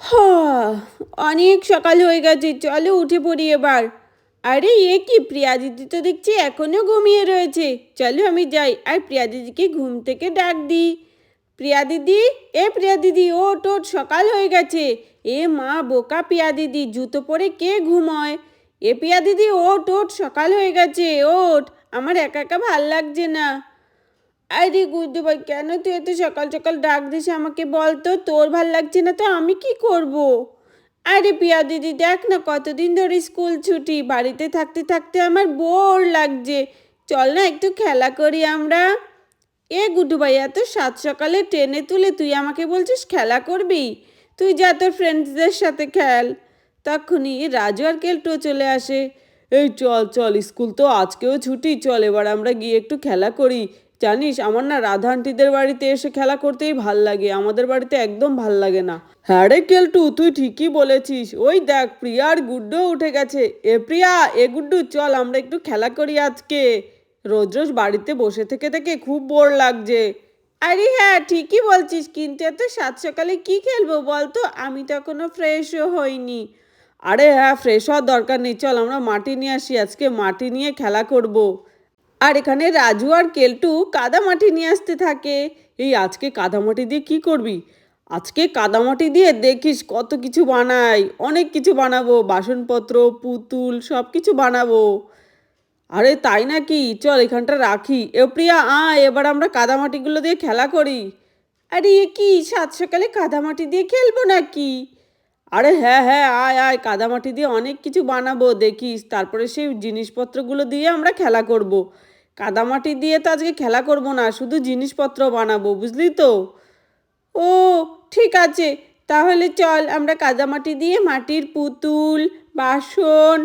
হ্যাঁ, অনেক সকাল হয়ে গেছে, চলো উঠে পড়ি এবার। আরে এ কি, প্রিয়া দিদি তো দেখছি এখনো ঘুমিয়ে রয়েছে। চলো আমি যাই আর প্রিয়া দিদিকে ঘুম থেকে ডাক দিই। প্রিয়া দিদি, এ প্রিয়া দিদি, ওঠ ওঠ, সকাল হয়ে গেছে। এ মা, বোকা প্রিয়া দিদি, জুতো পরে কে ঘুমোয়? এ প্রিয়া দিদি, ওঠ ওঠ, সকাল হয়ে গেছে, ওঠ। আমার একা একা ভাল লাগছে না। আরে গুড্ডু ভাই, কেন তুই এত সকাল সকাল ডাক দিস আমাকে? বল তো, তোর ভাল লাগছে না তো আমি কি করব? আরে পিয়া দিদি, দেখ না কতদিন ধরে স্কুল ছুটি, বাড়িতে থাকতে থাকতে আমার বোর লাগছে। চল না একটু খেলা করি আমরা। এ গুড্ডু ভাই, এত সাত সকালে ট্রেনে তুলে তুই আমাকে বলছিস খেলা করবি? তুই যা তোর ফ্রেন্ডসদের সাথে খেল। তখনই রাজু আর কেলটু চলে আসে। এই চল চল, স্কুল তো আজকেও ছুটি, চল এবার আমরা গিয়ে একটু খেলা করি। জানিস, আমার না রাধা আন্টিদের বাড়িতে এসে খেলা করতেই ভাল লাগে, আমাদের বাড়িতে একদম ভাল লাগে না। হ্যাঁ রে কেলটু, তুই ঠিকই বলেছিস। ওই দেখ, প্রিয়া আর গুড্ডু উঠে গেছে। এ প্রিয়া, এ গুড্ডু, চল আমরা একটু খেলা করি আজকে। রোজ রোজ বাড়িতে বসে থেকে থেকে খুব বোর লাগছে। আরে হ্যাঁ, ঠিকই বলছিস, কিন্তু এত সাত সকালে কি খেলবো বলতো? আমি তো এখনো ফ্রেশও হইনি। আরে হ্যাঁ, ফ্রেশ হওয়ার দরকার নেই, চল আমরা মাটি নিয়ে আসি, আজকে মাটি নিয়ে খেলা করব। আর এখানে রাজু আর কেলটু কাদামাটি নিয়ে আসতে থাকে। এই আজকে কাদামাটি দিয়ে কি করবি? আজকে কাদামাটি দিয়ে দেখিস কত কিছু বানাই, অনেক কিছু বানাবো, বাসনপত্র, পুতুল, সব কিছু বানাবো। আরে তাই নাকি? চল এখানটা রাখি। এ প্রিয়া, এবার আমরা কাদামাটিগুলো দিয়ে খেলা করি। আরে এ কি, সাত সকালে কাদামাটি দিয়ে খেলবো নাকি? আরে হ্যাঁ হ্যাঁ, আয় আয়, কাদামাটি দিয়ে অনেক কিছু বানাবো দেখিস, তারপরে সেই জিনিসপত্রগুলো দিয়ে আমরা খেলা করব। কাদামাটি দিয়ে তো আজকে খেলা করব না, শুধু জিনিসপত্র বানাবো, বুঝলি তো? ও, ঠিক আছে, তাহলে চল আমরা কাদামাটি দিয়ে মাটির পুতুল, বাসন,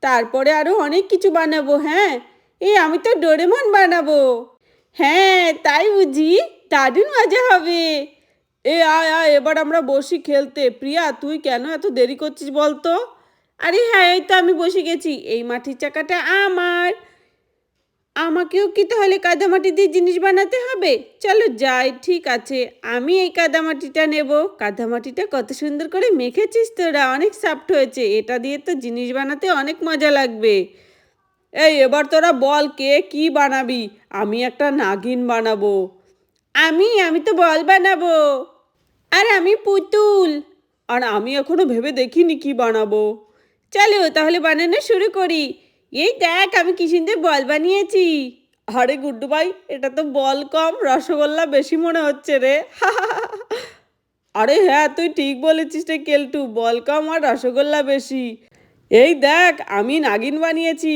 তারপরে আরও অনেক কিছু বানাবো। হ্যাঁ, এই আমি তো ডোরেমন বানাবো। হ্যাঁ, তাই বুঝি? দারুণ মজা হবে। আয় আয়, এবার আমরা বসি খেলতে। প্রিয়া, তুই কেন এত দেরি করছিস বল তো? আরে হ্যাঁ, এই তো আমি বসে গেছি, এই মাটির চাকাটা আমার। আমাকেও কি তাহলে কাদামাটি দিয়ে জিনিস বানাতে হবে? চলো যাই, ঠিক আছে, আমি এই কাদামাটিটা নেব। কাদামাটিটা কত সুন্দর করে মেখেছিস তোরা, অনেক সফট হয়েছে, এটা দিয়ে তো জিনিস বানাতে অনেক মজা লাগবে। এই এবার তোরা বল, কে কি বানাবি? আমি একটা নাগিন বানাবো। আমি তো বল বানাবো। আর আমি পুতুল। আর আমি এখনো ভেবে দেখিনি কি বানাবো। চলো তাহলে বানানো শুরু করি। এই দেখ, আমি কি সুন্দর বল বানিয়েছি। আরে গুড্ডু ভাই, এটা তো বল কম রসগোল্লা বেশি মনে হচ্ছে রে। আরে হ্যাঁ, তুই ঠিক বলেছিস রে কেলটু, বল কম আর রসগোল্লা বেশি। এই দেখ, আমি নাগিন বানিয়েছি,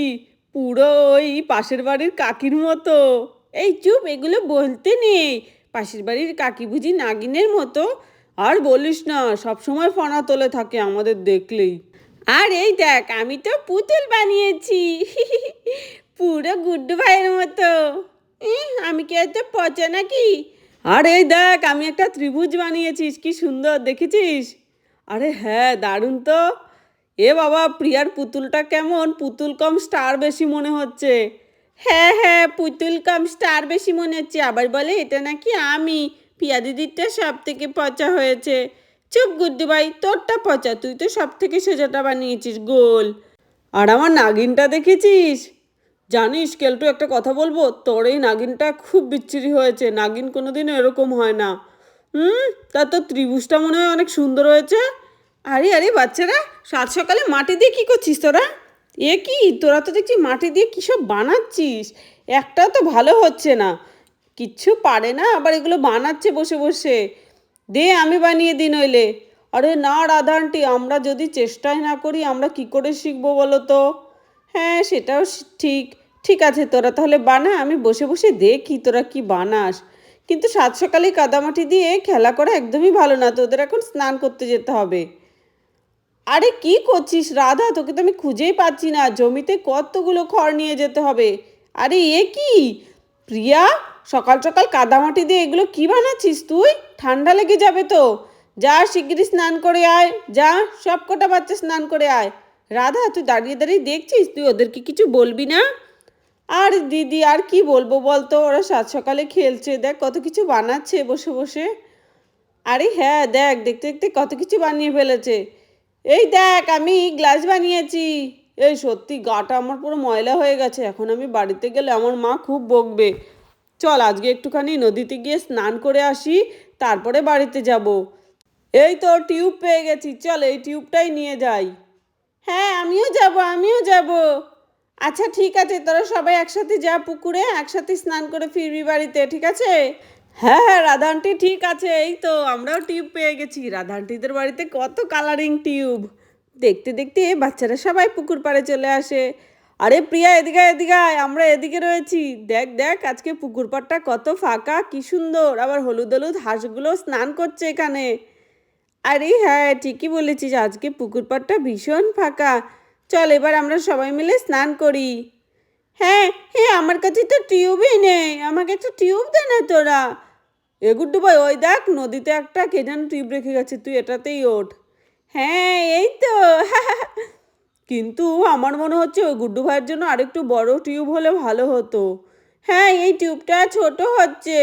পুরো ওই পাশের বাড়ির কাকির মতো। এই চুপ, এগুলো বলতে নেই। পাশের বাড়ির কাকি বুঝি নাগিনের মতো? আর বলিস না, সবসময় ফনা তোলে থাকে আমাদের দেখলেই। আর এই দেখ, আমি তো পুতুল বানিয়েছি। পুরো গুড্ডু ভাইয়ের মতো। আমি কি এত পচা নাকি? আর এই দেখ, আমি একটা ত্রিভুজ বানিয়েছিস, কি সুন্দর দেখেছিস? আরে হ্যাঁ, দারুণ তো। এ বাবা, প্রিয়ার পুতুলটা কেমন পুতুল কম স্টার বেশি মনে হচ্ছে। হ্যাঁ হ্যাঁ, পুতুল কম স্টার বেশি মনে হচ্ছে, আবার বলে এটা নাকি আমি। প্রিয়া দিদিরটা সব থেকে পচা হয়েছে। চুপ গুড্ডু ভাই, তোরটা পচা, তুই তো সব থেকে সোজাটা বানিয়েছিস গোল। আর আমার নাগিনটা দেখেছিস? জানিস কেলটু, একটা কথা বলবো, তোর এই নাগিনটা খুব বিচ্ছিরি হয়েছে, নাগিন কোনোদিনও এরকম হয় না। তা তো ত্রিভুজটা মনে হয় অনেক সুন্দর হয়েছে। আরে আরে বাচ্চারা, সাত সকালে মাটি দিয়ে কী করছিস তোরা? এ কি, তোরা তো দেখছি মাটি দিয়ে কী সব বানাচ্ছিস, একটাও তো ভালো হচ্ছে না। কিচ্ছু পারে না, আবার এগুলো বানাচ্ছে বসে বসে। দে আমি বানিয়ে দিই নইলে। আরে না রাধা আন্টি, আমরা যদি চেষ্টাই না করি আমরা কি করে শিখবো বলো তো? হ্যাঁ, সেটাও ঠিক। ঠিক আছে, তোরা তাহলে বানা, আমি বসে বসে দেখি তোরা কি বানাস। কিন্তু সাত সকালে কাদামাটি দিয়ে খেলা করা একদমই ভালো না, তোদের এখন স্নান করতে যেতে হবে। আরে কি করছিস রাধা, তোকে তো আমি খুঁজেই পাচ্ছি না, জমিতে কতগুলো খড় নিয়ে যেতে হবে। আরে এ কি প্রিয়া, সকাল সকাল কাদামাটি দিয়ে এগুলো কি বানাচ্ছিস তুই? ঠান্ডা লেগে যাবে তো। যা শিগগিরই স্নান করে আয়, যা, সব কটা বাচ্চা স্নান করে আয়। রাধা, তুই দাঁড়িয়ে দাঁড়িয়ে দেখছিস, তুই ওদেরকে কিছু বলবি না? আর দিদি, আর কি বলবো বলতো, ওরা সাত সকালে খেলছে, দেখ কত কিছু বানাচ্ছে বসে বসে। আরে হ্যাঁ দেখ, দেখতে দেখতে কত কিছু বানিয়ে ফেলেছে। এই দেখ, আমি গ্লাস বানিয়েছি। এই সত্যি গাটা আমার পুরো ময়লা হয়ে গেছে, এখন আমি বাড়িতে গেলে আমার মা খুব বকবে। চল আজকে একটুখানি নদীতে গিয়ে স্নান করে আসি, তারপরে বাড়িতে যাব। এই তো টিউব পেয়ে গেছি, চল এই টিউবটাই নিয়ে যাই। হ্যাঁ আমিও যাব, আমিও যাব। আচ্ছা ঠিক আছে, তোরা সবাই একসাথে যা পুকুরে, একসাথে স্নান করে ফিরবি বাড়িতে, ঠিক আছে? হ্যাঁ হ্যাঁ রাধা আন্টি ঠিক আছে, এই তো আমরাও টিউব পেয়ে গেছি। রাধা আন্টিদের বাড়িতে কত কালারিং টিউব। দেখতে দেখতে বাচ্চারা সবাই পুকুর পাড়ে চলে আসে। আরে প্রিয়া এদিকে এদিকে আয়, আমরা এদিকে রয়েছি। দেখ দেখ আজকে পুকুর পাড়টা কত ফাঁকা, কি সুন্দর, আবার হলুদ হলুদ হাঁসগুলো স্নান করছে এখানে। আরে হ্যাঁ ঠিকই বলেছিস, আজকে পুকুর পাড়টা ভীষণ ফাঁকা। চল এবার আমরা সবাই মিলে স্নান করি। হ্যাঁ হ্যাঁ, আমার কাছে তো টিউবই নেই, আমাকে একটা টিউব দে না তোরা। এ গুড্ডু ভাই, ওই দেখ নদীতে একটা কে যেন টিউব রেখে গেছে, তুই এটাতেই ওঠ। হ্যাঁ এই তো কিন্তু আমার মনে হচ্ছে ওই গুড্ডু ভাইয়ের জন্য আরেকটু বড় টিউব হলে ভালো হতো। হ্যাঁ এই টিউবটা ছোট হচ্ছে।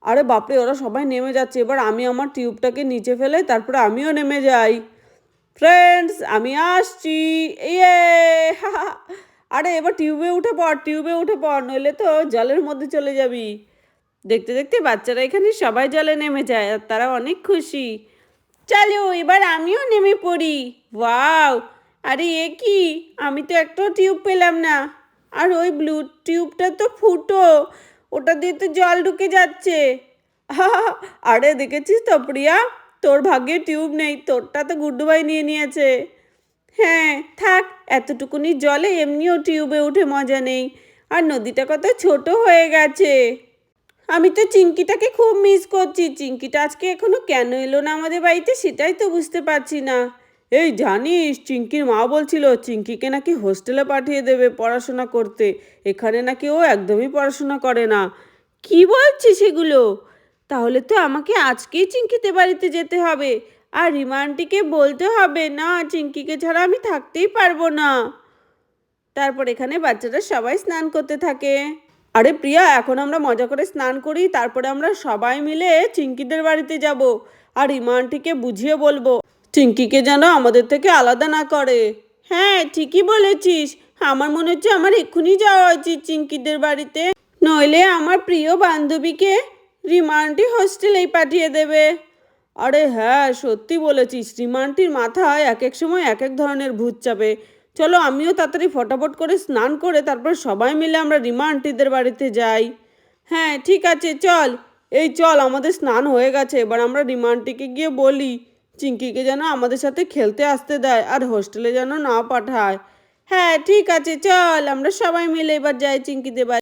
আরে বাপরে, ওরা সবাই নেমে যাচ্ছে, এবার আমি আমার টিউবটাকে নিচে ফেলে তারপরে আমিও নেমে যাই। ফ্রেন্ডস আমি আসছি, ইয়ে আরে এবার টিউবে উঠে পড়, টিউবে উঠে পড়, নইলে তো জলের মধ্যে চলে যাবি। দেখতে দেখতে বাচ্চারা এখানে সবাই জলে নেমে যায় আর তারা অনেক খুশি। চলো এবার আমিও নেমে পড়ি। ওয়াও, আরে এ কি, আমি তো একটা টিউব পেলাম না। আর ওই ব্লু টিউবটা তো ফুটো, ওটা দিয়ে তো জল ঢুকে যাচ্ছে। আরে দেখেছিস তো প্রিয়া, তোর ভাগ্যে টিউব নেই, তোরটা তো গুড্ডু ভাই নিয়ে নিয়েছে। হ্যাঁ থাক, এতটুকুনি জলে এমনিও টিউবে উঠে মজা নেই, আর নদীটা কত ছোট হয়ে গেছে। আমি তো চিঙ্কিটাকে খুব মিস করছি, চিঙ্কিটা আজকে এখনো কেন এলো না আমাদের বাড়িতে সেটাই তো বুঝতে পারছি না। এই জানিস, চিঙ্কির মা বলছিল চিঙ্কিকে নাকি হোস্টেলে পাঠিয়ে দেবে পড়াশোনা করতে, এখানে নাকি ও একদমই পড়াশোনা করে না। কি বলছিস সেগুলো? তাহলে তো আমাকে আজকেই চিঙ্কিতে বাড়িতে যেতে হবে, আর রিমা আন্টিকে বলতে হবে না চিঙ্কিকে ছাড়া আমি থাকতেই পারবো না। তারপর এখানে বাচ্চারা সবাই স্নান করতে থাকে। আরে প্রিয়া, এখন আমরা মজা করে স্নান করি, তারপরে আমরা সবাই মিলে চিঙ্কিদের বাড়িতে যাব, আর রিমা আন্টিকে বুঝিয়ে বলবো চিঙ্কিকে যেন আমাদের থেকে আলাদা না করে। হ্যাঁ ঠিকই বলেছিস, আমার মনে হচ্ছে আমার এক্ষুনি যাওয়া উচিত চিঙ্কিদের বাড়িতে, নইলে আমার প্রিয় বান্ধবীকে রিমা আন্টি হোস্টেলেই পাঠিয়ে দেবে। আরে হ্যাঁ সত্যি বলেছিস, রিমা আন্টির মাথায় এক এক সময় এক এক ধরনের ভূত চাপে। চলো আমিও তাড়াতাড়ি ফটাফট করে স্নান করে তারপর সবাই মিলে আমরা রিমা আন্টিদের বাড়িতে যাই। হ্যাঁ ঠিক আছে চল। এই চল, আমাদের স্নান হয়ে গেছে, এবার আমরা রিমা আন্টিকে গিয়ে বলি চিঙ্কিকে যেন আমাদের সাথে খেলতে আসতে দেয় আর হোস্টেলে যেন না পাঠায়। হ্যাঁ ঠিক আছে চল, আমরা সবাই মিলে এবার যাই চিঙ্কিদের বাড়ি।